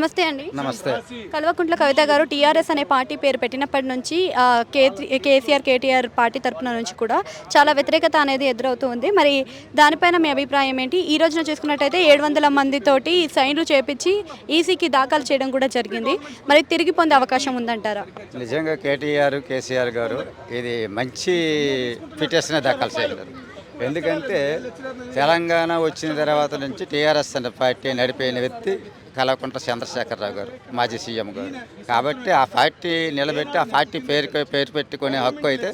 నమస్తే అండి. నమస్తే. కల్వకుంట్ల కవిత గారు టీఆర్ఎస్ అనే పార్టీ పేరు పెట్టినప్పటి నుంచి కేసీఆర్ కేటీఆర్ పార్టీ తరపున నుంచి కూడా చాలా వ్యతిరేకత అనేది ఎదురవుతుంది. మరి దానిపైన మీ అభిప్రాయం ఏంటి? ఈ రోజున చూసుకున్నట్టయితే 700 మందితోటి సైన్లు చేపించి ఈసీకి దాఖలు చేయడం కూడా జరిగింది. మరి తిరిగి పొందే అవకాశం ఉందంటారా? నిజంగా కేటీఆర్ కేసీఆర్ గారు ఇది మంచి పిటిషన్ దాఖలు చేయగలరు. ఎందుకంటే తెలంగాణ వచ్చిన తర్వాత నుంచి టీఆర్ఎస్ అనే పార్టీ నడిపిన వ్యక్తి కల్వకుంట్ల చంద్రశేఖరరావు గారు, మాజీ సీఎం గారు. కాబట్టి ఆ పార్టీ నిలబెట్టి ఆ పార్టీ పేరు పెట్టుకునే హక్కు అయితే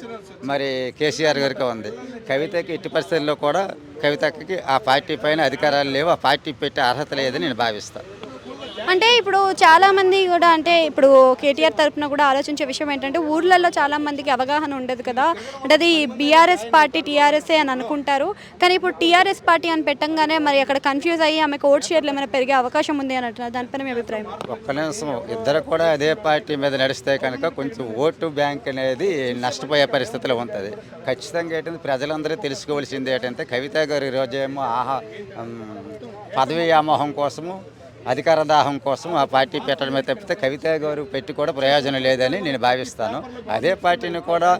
మరి కేసీఆర్ గారికి ఉంది. కవితకి ఎట్టి పరిస్థితుల్లో కూడా కవితకి ఆ పార్టీ పైన అధికారాలు లేవు, ఆ పార్టీ పెట్టే అర్హత లేదని నేను భావిస్తాను. అంటే ఇప్పుడు చాలామంది కూడా అంటే ఇప్పుడు కేటీఆర్ తరఫున కూడా ఆలోచించే విషయం ఏంటంటే ఊర్లలో చాలామందికి అవగాహన ఉండదు కదా. అంటే అది బీఆర్ఎస్ పార్టీ టీఆర్ఎస్ఏ అని అనుకుంటారు. కానీ ఇప్పుడు టీఆర్ఎస్ పార్టీ అని పెట్టంగానే మరి అక్కడ కన్ఫ్యూజ్ అయ్యి ఆమెకు ఓట్ షేర్లు ఏమైనా పెరిగే అవకాశం ఉంది అని అంటున్నారు. దానిపైన మీ అభిప్రాయం? ఒక్క నిమిషం, ఇద్దరు కూడా అదే పార్టీ మీద నడిస్తే కనుక కొంచెం ఓటు బ్యాంక్ అనేది నష్టపోయే పరిస్థితిలో ఉంటుంది. ఖచ్చితంగా ఏంటంటే ప్రజలందరూ తెలుసుకోవాల్సింది ఏంటంటే కవిత గారు ఈరోజేమో పదవీ వ్యామోహం కోసము అధికార దాహం కోసం ఆ పార్టీ పెట్టడమే తప్పితే కవిత గారు పెట్టి కూడా ప్రయోజనం లేదని నేను భావిస్తాను. అదే పార్టీని కూడా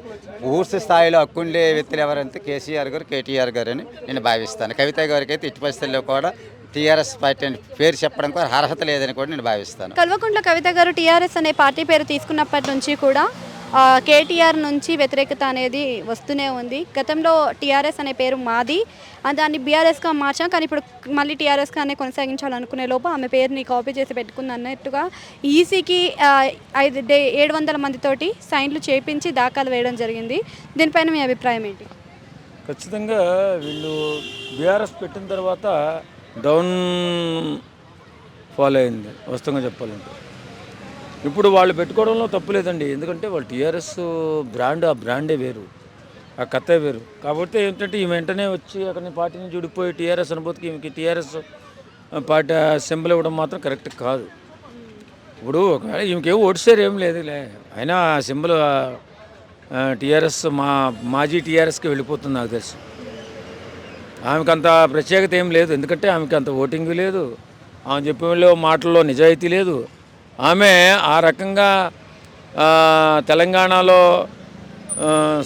పూర్తి స్థాయిలో హక్కుండే వ్యక్తులు ఎవరంటే కేసీఆర్ గారు కేటీఆర్ గారు అని నేను భావిస్తాను. కవిత గారికి అయితే ఇటు పరిస్థితుల్లో కూడా టీఆర్ఎస్ పార్టీ అని పేరు చెప్పడం కూడా అర్హత లేదని కూడా నేను భావిస్తాను. కల్వకుంట్ల కవిత గారు టీఆర్ఎస్ అనే పార్టీ పేరు తీసుకున్నప్పటి నుంచి కూడా కేటీఆర్ నుంచి వ్యతిరేకత అనేది వస్తూనే ఉంది. గతంలో టీఆర్ఎస్ అనే పేరు మాది, దాన్ని బీఆర్ఎస్గా మార్చాం, కానీ ఇప్పుడు మళ్ళీ టీఆర్ఎస్గానే కొనసాగించాలనుకునే లోపు ఆమె పేరుని కాపీ చేసి పెట్టుకుంది అన్నట్టుగా ఈసీకి 700 మందితోటి సైన్లు చేపించి దాఖలు వేయడం జరిగింది. దీనిపైన మీ అభిప్రాయం ఏంటి? ఖచ్చితంగా వీళ్ళు బీఆర్ఎస్ పెట్టిన తర్వాత డౌన్ ఫాలో అయింది వాస్తవంగా చెప్పాలంటే. ఇప్పుడు వాళ్ళు పెట్టుకోవడంలో తప్పు లేదండి, ఎందుకంటే వాళ్ళు టీఆర్ఎస్ బ్రాండ్, ఆ బ్రాండే వేరు, ఆ కథే వేరు. కాబట్టి ఏంటంటే ఈ వెంటనే వచ్చి అక్కడ పార్టీ నుంచి విడిపోయి టీఆర్ఎస్ అనుభూతికి ఈమెకి టీఆర్ఎస్ పార్టీ సింబల్ ఇవ్వడం మాత్రం కరెక్ట్ కాదు. ఇప్పుడు ఒకవేళ ఈమెకేం ఓటు షేర్ ఏం లేదులే, అయినా ఆ సింబల్ టీఆర్ఎస్ మాజీ టీఆర్ఎస్కి వెళ్ళిపోతుంది నాకు తెలుసు. ఆమెకు అంత ప్రత్యేకత ఏం లేదు, ఎందుకంటే ఆమెకి అంత ఓటింగ్ లేదు, ఆమె చెప్పే మాటల్లో నిజాయితీ లేదు. ఆమె ఆ రకంగా తెలంగాణలో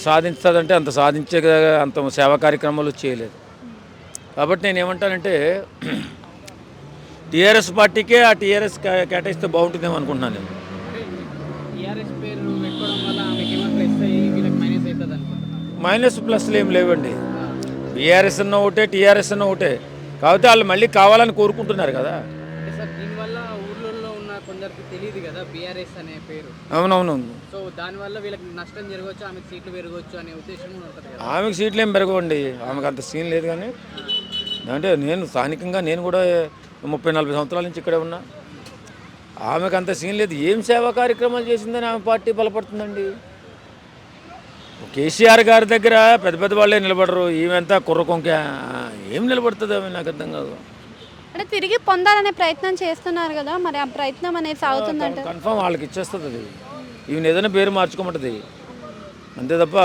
సాధించదంటే అంత సాధించే అంత సేవా కార్యక్రమాలు చేయలేదు. కాబట్టి నేను ఏమంటానంటే టీఆర్ఎస్ పార్టీకే ఆ టీఆర్ఎస్ కేటాయిస్తే బాగుంటుందేమో అనుకుంటున్నాను నేను. మైనస్ ప్లస్లు ఏం లేవండి, బీఆర్ఎస్ అన్న ఒకటే టీఆర్ఎస్ అన్న ఒకటే. కాబట్టి వాళ్ళు మళ్ళీ కావాలని కోరుకుంటున్నారు కదా. తెలియదు కదా బీఆర్ఎస్ అనే పేరు. అవునవును. సో దానివల్ల వీళ్ళకి నష్టం జరగవచ్చు, ఆమెకు సీట్లు పెరగవచ్చు అనే ఉద్దేశం ఉంటుంది కదా. ఆమెకు సీట్లు ఏం పెరగవండి, ఆమెకు అంత సీన్ లేదు. కానీ అంటే నేను స్థానికంగా నేను కూడా 30-40 సంవత్సరాల నుంచి ఇక్కడే ఉన్నా. ఆమెకు అంత సీన్ లేదు. ఏం సేవా కార్యక్రమాలు చేసిందని ఆమె పార్టీ బలపడుతుందండి. కేసీఆర్ గారి దగ్గర పెద్ద పెద్ద వాళ్ళే నిలబడరు, ఈమెంతా కుర్రకొంక ఏం నిలబడుతుంది ఆమె, నాకు అర్థం కాదు. అంటే తిరిగి పొందాలనే ప్రయత్నం చేస్తున్నారు కదా, మరి ఆ ప్రయత్నం అనేది సాగుతుందంటే కన్ఫర్మ్ వాళ్ళకి ఇచ్చేస్తుంది అది. ఈవెన్ ఏదైనా పేరు మార్చుకోమంటుంది అంతే తప్ప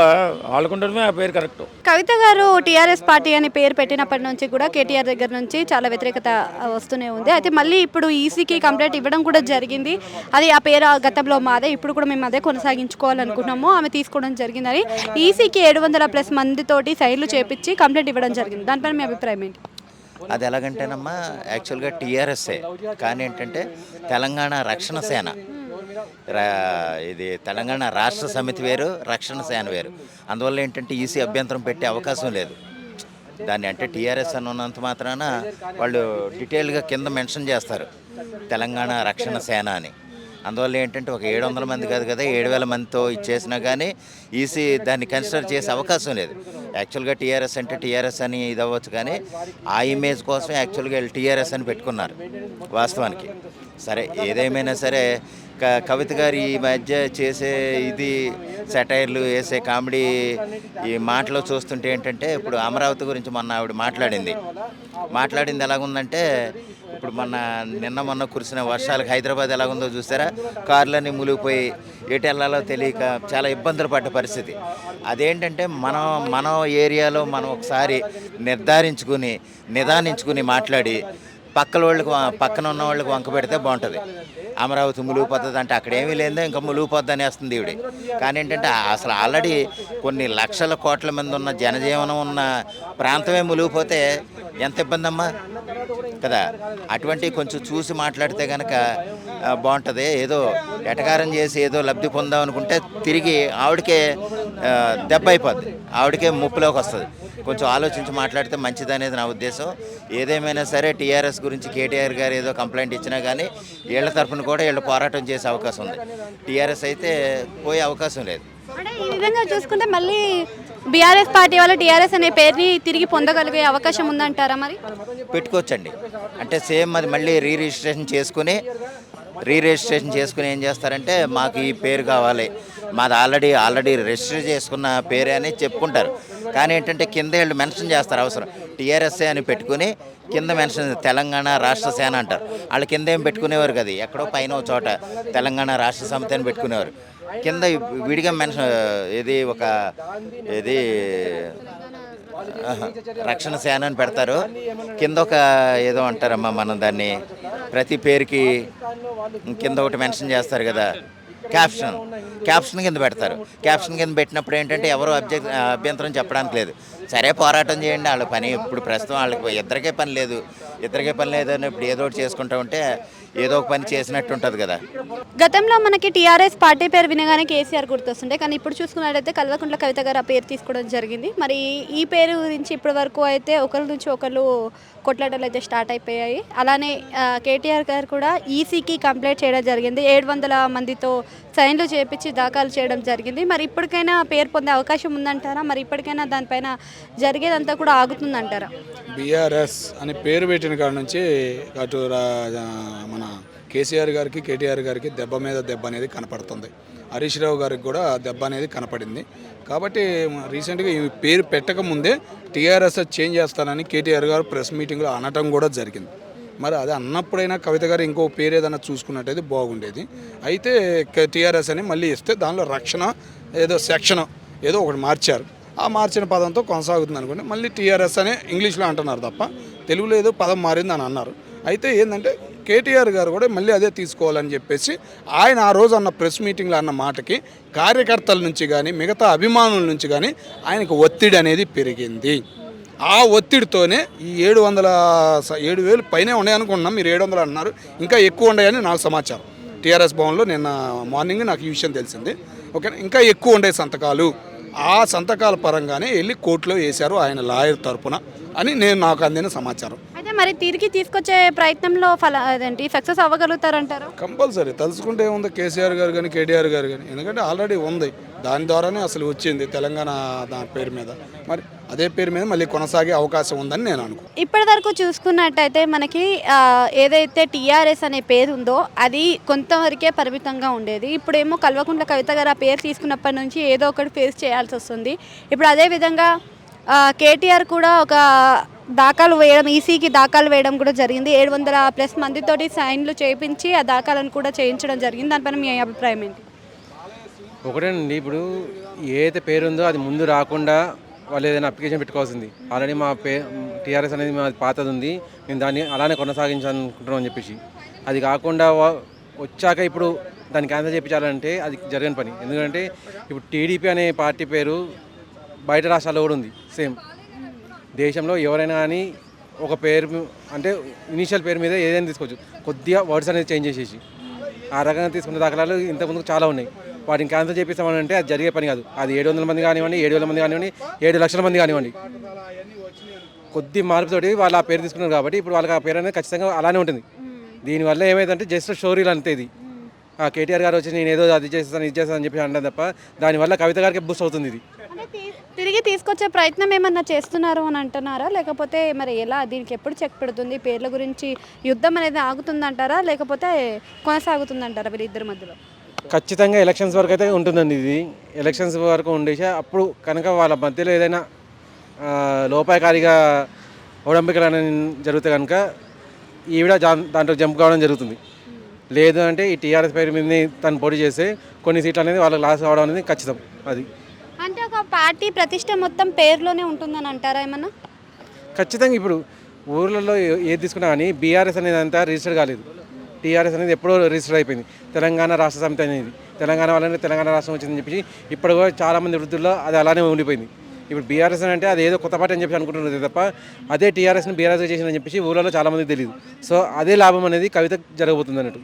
వాళ్ళకుండడమే ఆ పేరు కరెక్ట్. కవిత గారు టీఆర్ఎస్ పార్టీ అని పేరు పెట్టినప్పటి నుంచి కూడా కేటీఆర్ దగ్గర నుంచి చాలా వ్యతిరేకత వస్తూనే ఉంది. అయితే మళ్ళీ ఇప్పుడు ఈసీకి కంప్లైంట్ ఇవ్వడం కూడా జరిగింది. అది ఆ పేరు గతంలో మాదే, ఇప్పుడు కూడా మేము అదే కొనసాగించుకోవాలనుకున్నాము, ఆమె తీసుకోవడం జరిగిందని ఈసీకి 700+ మందితోటి సైన్లు చేపించి కంప్లైంట్ ఇవ్వడం జరిగింది. దానిపైన మీ అభిప్రాయం ఏంటి? అది ఎలాగంటేనమ్మా, యాక్చువల్గా టీఆర్ఎస్ఏ, కానీ ఏంటంటే తెలంగాణ రక్షణ సేన, ఇది తెలంగాణ రాష్ట్ర సమితి వేరు, రక్షణ సేన వేరు. అందువల్ల ఏంటంటే ఈసీ అభ్యంతరం పెట్టే అవకాశం లేదు. దాన్ని అంటే టీఆర్ఎస్ అన్నంత మాత్రాన వాళ్ళు డీటెయిల్గా కింద మెన్షన్ చేస్తారు తెలంగాణ రక్షణ సేన అని. అందువల్ల ఏంటంటే ఒక 700 మంది కాదు కదా, 7,000 మందితో ఇచ్చేసినా కానీ ఈసీ దాన్ని కన్సిడర్ చేసే అవకాశం లేదు. యాక్చువల్గా టీఆర్ఎస్ అంటే టీఆర్ఎస్ అని ఇది అవ్వచ్చు, కానీ ఆ ఇమేజ్ కోసం యాక్చువల్గా వీళ్ళు టీఆర్ఎస్ అని పెట్టుకున్నారు వాస్తవానికి. సరే ఏదేమైనా సరే కవిత గారు ఈ మధ్య చేసే ఇది సెటైర్లు వేసే కామెడీ ఈ మాటలో చూస్తుంటే ఏంటంటే, ఇప్పుడు అమరావతి గురించి మొన్న ఆవిడ మాట్లాడింది ఎలాగుందంటే, ఇప్పుడు నిన్న కురిసిన వర్షాలకు హైదరాబాద్ ఎలాగుందో చూసారా, కార్లన్నీ మునిగిపోయి ఎటు వెళ్ళాలో తెలియక చాలా ఇబ్బందులు పడ్డ పరిస్థితి. అదేంటంటే మన ఏరియాలో మనం ఒకసారి నిదానించుకుని మాట్లాడి పక్కన ఉన్న వాళ్ళకి వంక పెడితే బాగుంటుంది. అమరావతి మునిగిపోతుంది అంటే అక్కడ ఏమీ లేదో ఇంకా మునిగిపోద్ది అనేస్తుంది ఈవిడ. కానీ ఏంటంటే అసలు ఆల్రెడీ కొన్ని లక్షల కోట్ల మంది ఉన్న జనజీవనం ఉన్న ప్రాంతమే మునిగిపోతే ఎంత ఇబ్బంది అమ్మా కదా. అటువంటి కొంచెం చూసి మాట్లాడితే కనుక బాగుంటుంది. ఏదో ఎటకారం చేసి ఏదో లబ్ధి పొందాం అనుకుంటే తిరిగి ఆవిడకే దెబ్బ అయిపోద్ది, ఆవిడకే ముప్పులోకి వస్తుంది. కొంచెం ఆలోచించి మాట్లాడితే మంచిది అనేది నా ఉద్దేశం. ఏదేమైనా సరే టీఆర్ఎస్ గురించి కేటీఆర్ గారు ఏదో కంప్లైంట్ ఇచ్చినా కానీ వీళ్ళ తరఫున కూడా వీళ్ళు పోరాటం చేసే అవకాశం ఉంది. టీఆర్ఎస్ అయితే పోయే అవకాశం లేదు. అంటే ఈ విధంగా చూసుకుంటే మళ్ళీ బీఆర్ఎస్ పార్టీ వాళ్ళు టీఆర్ఎస్ అనే పేరుని తిరిగి పొందగలిగే అవకాశం ఉందంటారా? మరి పెట్టుకోవచ్చండి. అంటే సేమ్ అది మళ్ళీ రీరిజిస్ట్రేషన్ చేసుకుని ఏం చేస్తారంటే మాకు ఈ పేరు కావాలి, మాది ఆల్రెడీ రిజిస్టర్ చేసుకున్న పేరే అని చెప్పుకుంటారు. కానీ ఏంటంటే కింద వీళ్ళు మెన్షన్ చేస్తారు అవసరం టీఆర్ఎస్ఏ అని పెట్టుకుని కింద మెన్షన్ తెలంగాణ రాష్ట్ర సేన అంటారు. వాళ్ళు కింద ఏం పెట్టుకునేవారు కదా, ఎక్కడో పైన ఒక చోట తెలంగాణ రాష్ట్ర సమితి అని పెట్టుకునేవారు. కింద విడిగా మెన్షన్ రక్షణ సేన అని పెడతారు. కింద ఒక ఏదో అంటారమ్మా, మనం దాన్ని ప్రతి పేరుకి కింద ఒకటి మెన్షన్ చేస్తారు కదా, క్యాప్షన్ కింద పెడతారు. క్యాప్షన్ కింద పెట్టినప్పుడు ఏంటంటే ఎవరు అభ్యంతరం చెప్పడానికి లేదు. సరే పోరాటం చేయండి, వాళ్ళ పని ఇప్పుడు ప్రస్తుతం వాళ్ళకి ఇద్దరికే పని లేదు అని ఇప్పుడు ఏదో ఒకటి చేసుకుంటూ ఉంటే ఏదో ఒక పని చేసినట్టు ఉంటుంది కదా. గతంలో మనకి టీఆర్ఎస్ పార్టీ పేరు వినగానే కేసీఆర్ గుర్తొస్తుండే, కానీ ఇప్పుడు చూసుకున్నట్లయితే కల్వకుంట్ల కవిత గారు ఆ పేరు తీసుకోవడం జరిగింది. మరి ఈ పేరు గురించి ఇప్పటి వరకు అయితే ఒకరి నుంచి ఒకరు కొట్లాటలు అయితే స్టార్ట్ అయిపోయాయి. అలానే కేటీఆర్ గారు కూడా ఈసీకి కంప్లైంట్ చేయడం జరిగింది. 700 మందితో సైన్లు చేపించి దాఖలు చేయడం జరిగింది. మరి ఇప్పటికైనా పేరు పొందే అవకాశం ఉందంటారా? మరి ఇప్పటికైనా దానిపైన జరిగేదంతా కూడా ఆగుతుందంటారా? బీఆర్ఎస్ అని పేరు పెట్టిన కాడ నుంచి అటు మన కేసీఆర్ గారికి కేటీఆర్ గారికి దెబ్బ మీద దెబ్బ అనేది కనపడుతుంది. హరీష్ రావు గారికి కూడా దెబ్బ అనేది కనపడింది. కాబట్టి రీసెంట్గా ఈ పేరు పెట్టకముందే టీఆర్ఎస్ చేంజ్ చేస్తానని కేటీఆర్ గారు ప్రెస్ మీటింగ్లో అనటం కూడా జరిగింది. మరి అది అన్నప్పుడైనా కవిత గారు ఇంకో పేరు ఏదైనా చూసుకున్నట్టయితే బాగుండేది. అయితే టీఆర్ఎస్ అని మళ్ళీ ఇస్తే దానిలో రక్షణ ఏదో సెక్షన్ ఏదో ఒకటి మార్చారు. ఆ మార్చిన పదంతో కొనసాగుతుంది అనుకోండి. మళ్ళీ టీఆర్ఎస్ అనే ఇంగ్లీష్లో అంటున్నారు తప్ప తెలుగులో ఏదో పదం మారింది అని అన్నారు. అయితే ఏంటంటే కేటీఆర్ గారు కూడా మళ్ళీ అదే తీసుకోవాలని చెప్పేసి ఆయన ఆ రోజు అన్న ప్రెస్ మీటింగ్లో అన్న మాటకి కార్యకర్తల నుంచి కానీ మిగతా అభిమానుల నుంచి కానీ ఆయనకు ఒత్తిడి అనేది పెరిగింది. ఆ ఒత్తిడితోనే ఈ 7,000 పైనే ఉన్నాయనుకుంటున్నాం. మీరు 700 అన్నారు, ఇంకా ఎక్కువ ఉన్నాయని నాకు సమాచారం. టీఆర్ఎస్ భవన్లో నిన్న మార్నింగ్ నాకు ఈ విషయం తెలిసింది. ఓకే, ఇంకా ఎక్కువ ఉండే సంతకాలు, ఆ సంతకాల పరంగానే వెళ్ళి కోర్టులో వేశారు ఆయన లాయర్ తరపున అని నాకు అందిన సమాచారం. అయితే మరి తిరిగి తీసుకొచ్చే ప్రయత్నంలో సక్సెస్ అవ్వగలుగుతారంటారు? కంపల్సరీ. తలుచుకుంటే ఏముంది కేసీఆర్ గారు కానీ కేటీఆర్ గారు కానీ, ఎందుకంటే ఆల్రెడీ ఉంది, దాని ద్వారానే అసలు వచ్చింది తెలంగాణ దాని పేరు మీద. మరి అదే పేరు మీద మళ్ళీ కొనసాగే అవకాశం ఉందని నేను అనుకో. ఇప్పటి వరకు చూసుకున్నట్టయితే మనకి ఏదైతే టీఆర్ఎస్ అనే పేరు ఉందో అది కొంతవరకే పరిమితంగా ఉండేది. ఇప్పుడేమో కల్వకుంట్ల కవిత గారు ఆ పేరు తీసుకున్నప్పటి నుంచి ఏదో ఒకటి ఫేస్ చేయాల్సి వస్తుంది. ఇప్పుడు అదేవిధంగా కేటీఆర్ కూడా ఒక ఈసీకి దాఖలు వేయడం కూడా జరిగింది. 700+ మందితోటి సైన్లు చేయించి ఆ దాఖలను కూడా చేయించడం జరిగింది. దానిపైన మీ అభిప్రాయం ఏంటి? ఒకటేనండి, ఇప్పుడు ఏదైతే పేరు ఉందో అది ముందు రాకుండా వాళ్ళు ఏదైనా అప్లికేషన్ పెట్టుకోవాల్సింది. ఆల్రెడీ మా టీఆర్ఎస్ అనేది మా పాతది ఉంది, మేము దాన్ని అలానే కొనసాగించాలనుకుంటున్నాం అని చెప్పేసి. అది కాకుండా వచ్చాక ఇప్పుడు దాన్ని క్యాన్సిల్ చేయించాలంటే అది జరగని పని. ఎందుకంటే ఇప్పుడు టీడీపీ అనే పార్టీ పేరు బయట రాష్ట్రాల్లో కూడా ఉంది సేమ్. దేశంలో ఎవరైనా కానీ ఒక పేరు అంటే ఇనీషియల్ పేరు మీద ఏదైనా తీసుకోవచ్చు, కొద్దిగా వర్డ్స్ అనేది చేంజ్ చేసేసి. ఆ రకంగా తీసుకున్న దాఖలాలు ఇంతకుముందు చాలా ఉన్నాయి. వాటిని క్యాన్సిల్ చేపిస్తామని అది జరిగే పని కాదు. అది 700 మంది కానివ్వండి, 7,000 మంది కానివ్వండి, 7 లక్షల మంది కానివ్వండి, కొద్ది మార్పుతోటి వాళ్ళు ఆ పేరు తీసుకున్నారు కాబట్టి ఇప్పుడు వాళ్ళకి ఆ పేరు అనేది ఖచ్చితంగా అలానే ఉంటుంది. దీనివల్ల ఏమైందంటే జస్ట్ స్టోరీలు అంతే. ఇది కేటీఆర్ గారు వచ్చి నేను ఏదో అది చేస్తాను ఇది చేస్తాను అని చెప్పి అంటే తప్ప దానివల్ల కవిత గారికి బూస్ట్ అవుతుంది. ఇది తిరిగి తీసుకొచ్చే ప్రయత్నం ఏమన్నా చేస్తున్నారు అని అంటున్నారా? లేకపోతే మరి ఎలా దీనికి ఎప్పుడు చెక్ పెడుతుంది? పేర్ల గురించి యుద్ధం అనేది ఆగుతుందంటారా లేకపోతే కొనసాగుతుందంటారా వీళ్ళిద్దరి మధ్యలో? ఖచ్చితంగా ఎలక్షన్స్ వరకు అయితే ఉంటుందండి. ఇది ఎలక్షన్స్ వరకు ఉండేసి అప్పుడు కనుక వాళ్ళ మధ్యలో ఏదైనా లోపాయకారిగా ఒడంపికలు అనేది జరిగితే కనుక ఈవిడ దాంట్లో జంప్ కావడం జరుగుతుంది. లేదు అంటే ఈ టీఆర్ఎస్ పేరు మీద తను పోటీ చేస్తే కొన్ని సీట్లు అనేది వాళ్ళకి లాస్ కావడం అనేది ఖచ్చితం. అది అంటే ఒక పార్టీ ప్రతిష్ట మొత్తం పేరులోనే ఉంటుందని అంటారా ఏమన్నా? ఖచ్చితంగా. ఇప్పుడు ఊర్లలో ఏది తీసుకున్నా కానీ బీఆర్ఎస్ అనేది అంతా రిజిస్టర్ కాలేదు. టీఆర్ఎస్ అనేది ఎప్పుడో రిజిస్టర్ అయిపోయింది. తెలంగాణ రాష్ట్ర సమితి అనేది తెలంగాణ వాళ్ళని తెలంగాణ రాష్ట్రం వచ్చిందని చెప్పి ఇప్పుడు కూడా చాలామంది వృద్ధుల్లో అది అలానే ఉండిపోయింది. ఇప్పుడు బీఆర్ఎస్ అంటే అది ఏదో కొత్త పార్టీ అని చెప్పి అనుకుంటున్నది తప్ప అదే టీఆర్ఎస్ని బీఆర్ఎస్ చేసిందని చెప్పేసి ఊళ్ళలో చాలామందికి తెలియదు. సో అదే లాభం అనేది కవిత జరగబోతుంది అన్నట్టు.